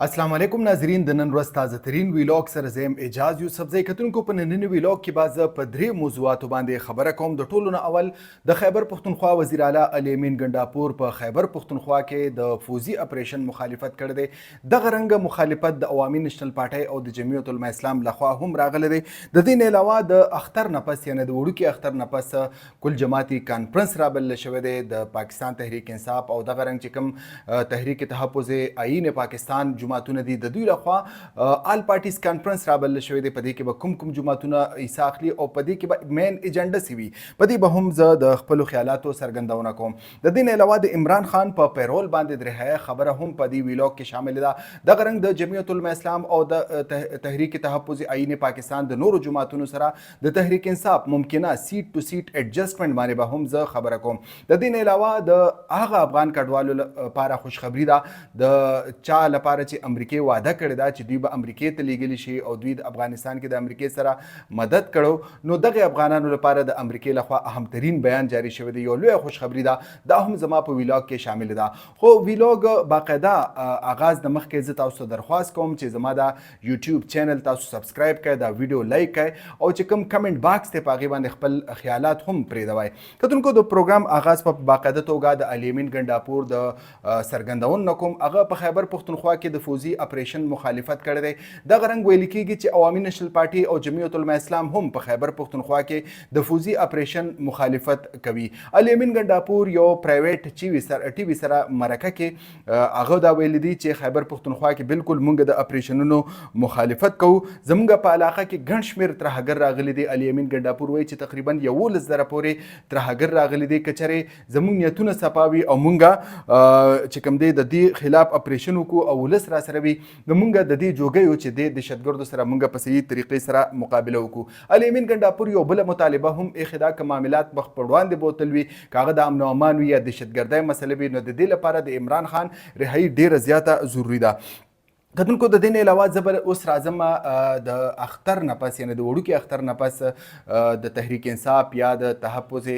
السلام علیکم ناظرین، د نن ورځ تازه ترین ویلاګ سره زم اجاز یوسفزی. کتونکو په نننی ویلاګ کې باز په درې موضوعاتو باندې خبره کوم. د ټولو نه اول د خیبر پښتونخوا وزیر اعلی علي امین ګنډاپور په خیبر پښتونخوا کې د فوزي اپریشن مخالفت کړی دی. دغه رنګه مخالفت د عوامي نشنل پارټۍ او د جمعیت العلماء اسلام لخوا هم راغلی دی. د دې نه علاوه د اختر نه پس یعنی د وړوکي اختر نه پس کل جماعتي کانفرنس رابلل شوی دی د پاکستان تحریک انصاف او دغه رنګ چې کوم تحریک تحفظ آئین پاکستان جماعتونه دي د دوی لخوا آل پارټیز کانفرنس رابلل شوی دی. په دې کې به کوم جماعتونه حصه اخلي او په دې کې به مین ایجنډا سی وي. په دې به هم زه د خپلو خیالاتو څرګندونه کوم. د دې نه علاوه د عمران خان په پیرول باندې د رهایي خبره هم په دې ویلاګ کې شامل ده. دغه رنګ د جمعیت العلماء اسلام او د تحریک تحفظ آئین پاکستان د نورو جماعتونو سره د تحریک انصاف ممکنه سیټ ټو سیټ ایڈجسټمنټ باندې به هم زه خبره کوم. د دې نه علاوه د هغه افغان کډوالو لپاره خوشخبري ده د چا لپاره چې امریکای واده کړی دا چې دوی به امریکای ته لیږلی شي او دوی د افغانستان کې د امریکای سره مدد کړو. نو دغه افغانانو لپاره د امریکای لخوا اهمترین بیان جاری شوی دی. یو لوی خوشخبري ده، دا هم زما په ویلاګ کې شامل ده. خو ویلاګ باقاعده آغاز د مخکې زه تاسو درخواست کوم چې زما دا یوټیوب چینل تاسو سبسکرایب کړئ، دا ویډیو لایک کړئ او چې کوم کمنټ باکس ته په هغې باندې خپل خیالات هم پرېږدوئ. کتونکو د پروګرام آغاز په باقاعده توګه د علي امین ګنډاپور د څرګندون نه کوم. هغه په خیبر پښتونخوا کې د فوزي اپریشن مخالفت کړی دی. دغه رنګ ویل کېږي چې عوامي نشنل پارټي او جمعیت العلماء اسلام هم په خیبر پښتونخوا کې د فوزي اپریشن مخالفت کوي. علي امین ګنډاپور یو پرایویټ ټي وي سره مرکه کې هغه دا ویل دي چې خیبر پښتونخوا کې بالکل مونږ د اپریشنونو مخالفت کوو. زمونږ په علاقه کې ګڼ شمېر ترهګر راغلي دي. علي امین ګنډاپور وایي چې تقریبا 11,000 پورې ترهګر راغلي دي. که چېرې زمونږ نیتونه صفا وي او مونږ چې کوم دی د دې خلاف اپریشن وکړو او ولس را سره وي، نو مونږ د دې جوګیو چې د دهشتګردو سره مونږ په صحیح طریقې سره مقابله وکړو. علي امین ګنډاپور یو بله مطالبه هم ایښې ده که معاملات مخ پر وړاندې بوتل وي، که هغه د امن و امان وي یا دهشتګردۍ مسله وي، نو د دې لپاره د عمران خان رهایي ډیره زیاته ضروري ده. کتونکو د دې نه علاوه زه به اوس راځم د اختر نه پس یعنې د وړوکي اختر نه پس د تحریک انصاف یا د تحفظ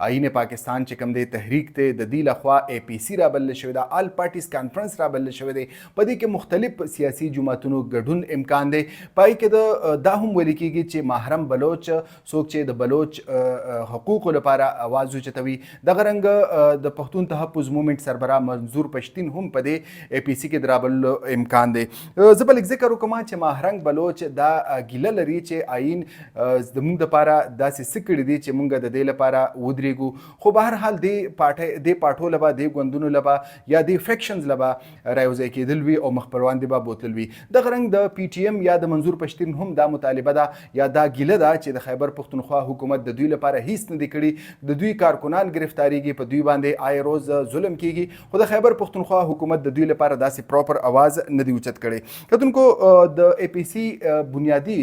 آئین پاکستان چې کوم دی تحریک دی د دې لخوا APC رابلل شوی ده، آل پارټیز کانفرنس رابلل شوی دی. په دې کې مختلف سیاسي جماعتونو ګډون امکان دی. پای کې دا هم ویل کېږي چې ماهرنګ بلوچ څوک چې د بلوچ حقوقو لپاره اواز اوچتوي، دغه رنګ د پښتون تحفظ مومنټ سربراہ منظور پشتین هم په دې APC کې د رابللو امکان دی. زه به لږ ذکر وکړم چې ماهرنګ بلوچ دا ګیله لري چې آئین زموږ دپاره داسې څه کړي دي چې موږ د دې لپاره ودرېږو. خو به هر حال دې پاټو له به دې ګوندونو له به یا دې فیکشنز له به رایوځای کېدل وي او مخ پر وړاندې به بوتل وي. دغه رنګ د PTM یا د منظور پشتین هم دا مطالبه ده یا دا ګیله ده چې د خیبر پښتونخوا حکومت د دوی لپاره هیڅ نه دي کړي. د دوی کارکنان ګرفتاریږي، په دوی باندې آی روز ظلم کېږي، خو د خیبر پښتونخوا حکومت د دوی لپاره داسې پراپر اواز نه دی اوچت کړی. کتونکو د APC بنیادی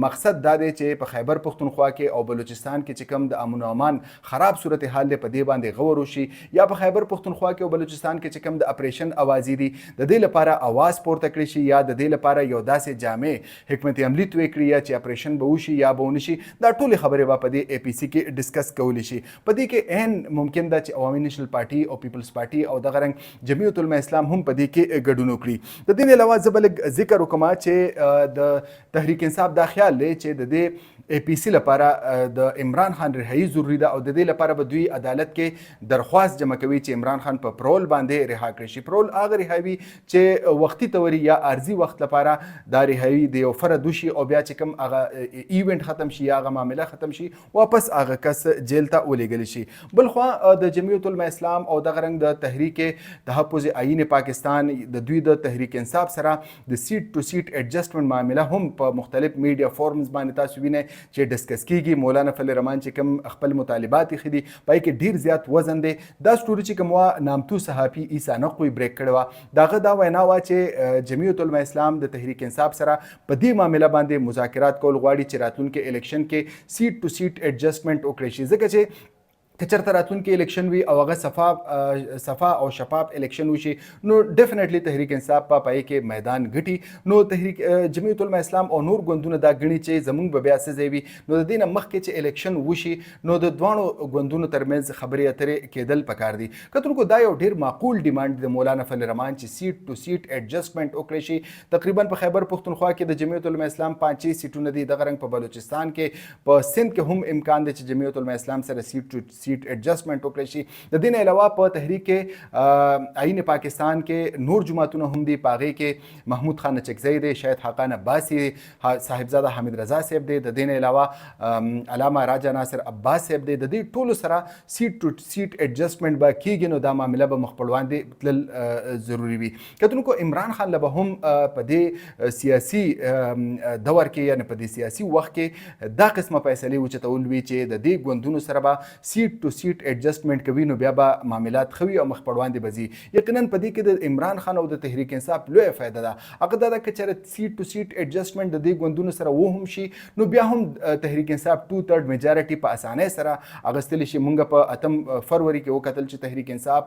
مقصد دا دی چې په خیبر پښتونخوا کې او بلوچستان کې چې کوم د امن و امان خراب صورتحال دی په دې باندې غور وشي، یا په خیبر پښتونخوا کې او بلوچستان کې چې کوم د اپریشن اوازې دي د دې لپاره اواز پورته کړی شي، یا د دې لپاره یو داسې جامع حکمت عملي توی کړي یا چې اپریشن به وشي یا به ونه شي. دا ټولې خبرې به په دې APC کې ډسکس کولی شي. په دې کې عین ممکن ده چې عوامي نشنل پارټي او پیپلز پارټي او دغه رنګ جمعیت العلماء اسلام هم په دې کې ګډون وکړي. د دې علاوه زه به لږ ذکر وکړم چې د تحریک انصاف دا خیال دی چې د دې APC لپاره د عمران خان رهایي ضروري ده او د دې لپاره به دوی عدالت کې درخواست جمع کوي چې عمران خان په پرول باندې رها کړی شي. پرول هغه رهاوي چې وختي توري یا عارضي وخت لپاره دا رهاوي د یو فرد وشي او بیا چې کوم هغه ایونټ ختم شي یا هغه معامله ختم شي واپس هغه کس جیل ته ولېږلی شي. بلخوا د جمعیت العلماء اسلام او دغه رنګ د تحریک تحفظ آئین پاکستان د دوی د تحریک انصاف سره د سیټ ټو سیټ ایڈجسټمنټ معامله هم په مختلف میډیا فورمز باندې تاسو وینئ چې ډسکس کیږي. مولانا فضل رحمان چې کوم خپل مطالبات یې ښه دي، پای کې ډیر زیات وزن دی. دا سټوري چې کوم وه نامتو صحافي عیسی نقوی بریک کړې وه، د هغه دا وینا وه چې جمعیت العلماء اسلام د تحریک انصاف سره په دې معامله باندې مذاکرات کول غواړي چې راتلونکي الیکشن کې سیټ ټو سیټ ایڈجسټمنټ وکړی شي، ځکه چې که چېرته راتلونکي الیکشن وي او هغه صفا او شفاف الیکشن وشي نو ډیفینیټلی تحریک انصاف په پای کې میدان ګټي. نو تحریک جمعیت العلماء اسلام او نور ګوندونه دا ګڼي چې زموږ به بیا څه ځای وي. نو د دې نه مخکې چې الیکشن وشي نو د دواړو ګوندونو ترمنځ خبرې اترې کېدل پکار دي. کتونکو دا یو ډېر معقول ډیمانډ د مولانا فضل الرحمن چې سیټ ټو سیټ ایډجسټمنټ وکړی شي. تقریبا په خیبر پښتونخوا کې د جمعیت العلماء اسلام 5 سیټونه دي. دغه رنګ په بلوچستان کې په سند کې هم امکان دی چې جمعیت العلماء اسلام سره سیټ ټو سیټ ایډجسټمنټ وکړی شي. د دې نه علاوه په تحریک آئین پاکستان کې نور جماعتونه هم دي. په هغې کې محمود خان چکزی دی، شاید حقان عباسي، صاحبزاده حمید رضا صاحب دی. د دې نه علاوه علامه راجا ناصر عباس صاحب دی. د دې ټولو سره سیټ ټو سیټ ایډجسټمنټ به کېږي. نو دا معامله به مخ پر وړاندې تلل ضروري وي. کتونکو عمران خان له به هم په دې سیاسي دور کې یعنې په دې سیاسي وخت کې دا قسمه فیصلې اوچتول وي چې د دې ګوندونو سره به سیټ ټو سیټ ایډجسټمنټ کوي. نو بیا به معاملات ښه او مخ پر وړاندې به ځي. یقینا په دې کې د عمران خان او د تحریک انصاف لویه فایده ده. هغه دا ده که چېرې سیټ ټو سیټ ایډجسټمنټ د دې ګوندونو سره هم شي نو بیا هم تحریک انصاف 2/3 میجارټي په اسانۍ سره اخیستلی شي. موږ په 8 فروری کې وکتل چې تحریک انصاف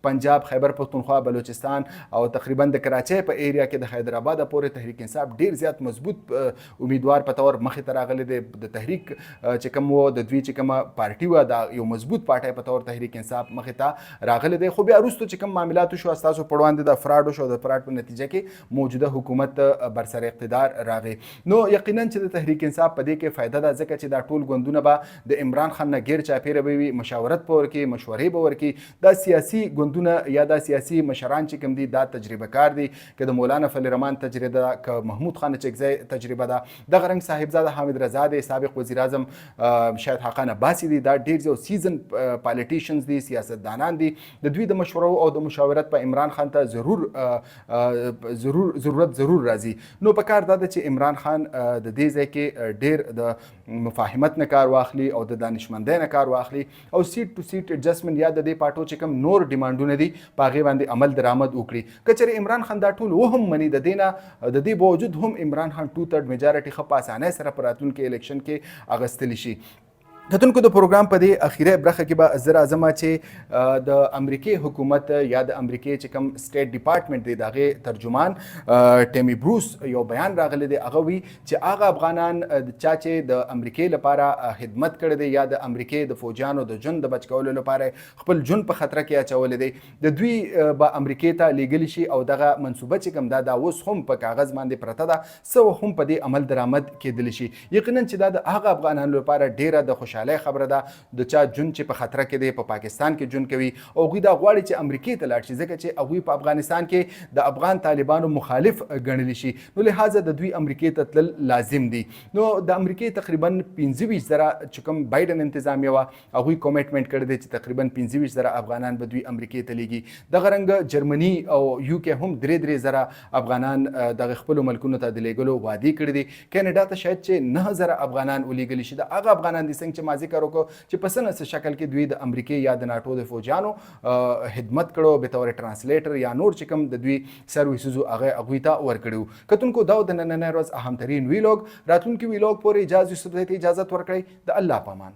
پنجاب، خیبر پښتونخوا، بلوچستان او تقریبا د کراچۍ په ایریا کې د حیدرآباد پورې تحریک انصاف ډیر زیات مضبوط امیدوار په تور مخې ته راغلی دی. د تحریک چې کوم و د دوی چې کومه پارټي وه دا یو مضبوط پارټۍ په تور تحریک انصاف مخې ته راغلی دی. خو بیا وروسته چې کوم معاملات وشو ستاسو په وړاندې د فراډ وشو. د فراډ په نتیجه کې موجوده حکومت برسر اقتدار راغی. نو یقینا چې د تحریک انصاف په دې کې فایده ده ځکه چې دا ټول ګوندونه به د عمران خان نه غیر چاپیره به وي، مشاورت به ورکړي، مشورې به ورکړي. دا سیاسي ګوندونه یا دا سیاسي مشران چې کوم دي دا تجربه کار دي. که د مولانا فضل الرحمن تجربه ده، که محمود خان چکزی تجربه ده، دغه رنګ صاحبزاده حامد رضا دی، سابق وزیر اعظم شاید حقان عباسي دی. دا ډیر یو سیزن پالیټیشنز دي، سیاستدانان دي. د دوی د مشورو او د مشاورت په عمران خان ته ضرورت راځي. نو په کار دا ده چې عمران خان د دې ځای کې ډیر د مفاهمت نه کار واخلي او د دانشمندۍ نه کار واخلي او سیټ ټو سیټ ایډجسټمنټ یا د دې پارټو چې کوم نور ډیمانډونه دي په هغې باندې عمل درآمد وکړي. که چېرې عمران خان دا ټول وهم مني د دې باوجود هم عمران خان 2/3 میجارټي ښه په اسانۍ سره په راتلونکي الیکشن کې اخیستلی شي. کتونکو د پروګرام په دې اخیری برخه کې به زه راځم چې د امریکې حکومت یا د امریکې چې کوم سټیټ ډپارټمنټ دی د هغې ترجمان ټیمی بروس یو بیان راغلی دی. هغه وی چې هغه افغانان چا چې د امریکې لپاره خدمت کړی دی یا د امریکې د فوجیانو د ژوند د بچ کولو لپاره خپل ژوند په خطره کې اچولی دی، د دوی به امریکې ته لیږلی شي او دغه منصوبه چې کوم دا اوس هم په کاغذ باندې پرته ده، څه هم په دې عمل درآمد کېدلی شي. یقینا چې دا د هغه افغانانو لپاره ډیره د خوشحالۍ خبره ده د چا ژوند چې په خطره کې دی، په پاکستان کې ژوند کوي او هغوی دا غواړي چې امریکې ته لاړ شي ځکه چې هغوی په افغانستان کې د افغان طالبانو مخالف ګڼلی شي. نو لهذا د دوی امریکې ته تلل لازم دي. نو د امریکې تقریبا 25,000 چې کوم بایډن انتظامیه وه هغوی کومیټمنټ کړی دی چې تقریبا 25,000 افغانان به دوی امریکې ته لیږي. دغه رنګه جرمني او UK هم 3,000 افغانان دغه خپلو ملکونو ته د لیږلو وعدې کړي دي. کینیډا ته شاید چې 9,000 افغانان ولیږلی شي. د هغه افغانان دي څنګه چې ما ذکر وکړو چې په څه نه څه شکل کې دوی د امریکې یا د ناټو د فوجیانو خدمت کړو به طور ټرانسلیټر یا نور چې کوم د دوی سرویسزو هغوی ته ورکړي. کتونکو دا د نننۍ ورځ اهمترین ویلوګ. راتلونکي ویلوګ پورې اجاز یوسفزۍ ته اجازت ورکړئ. د الله په امان.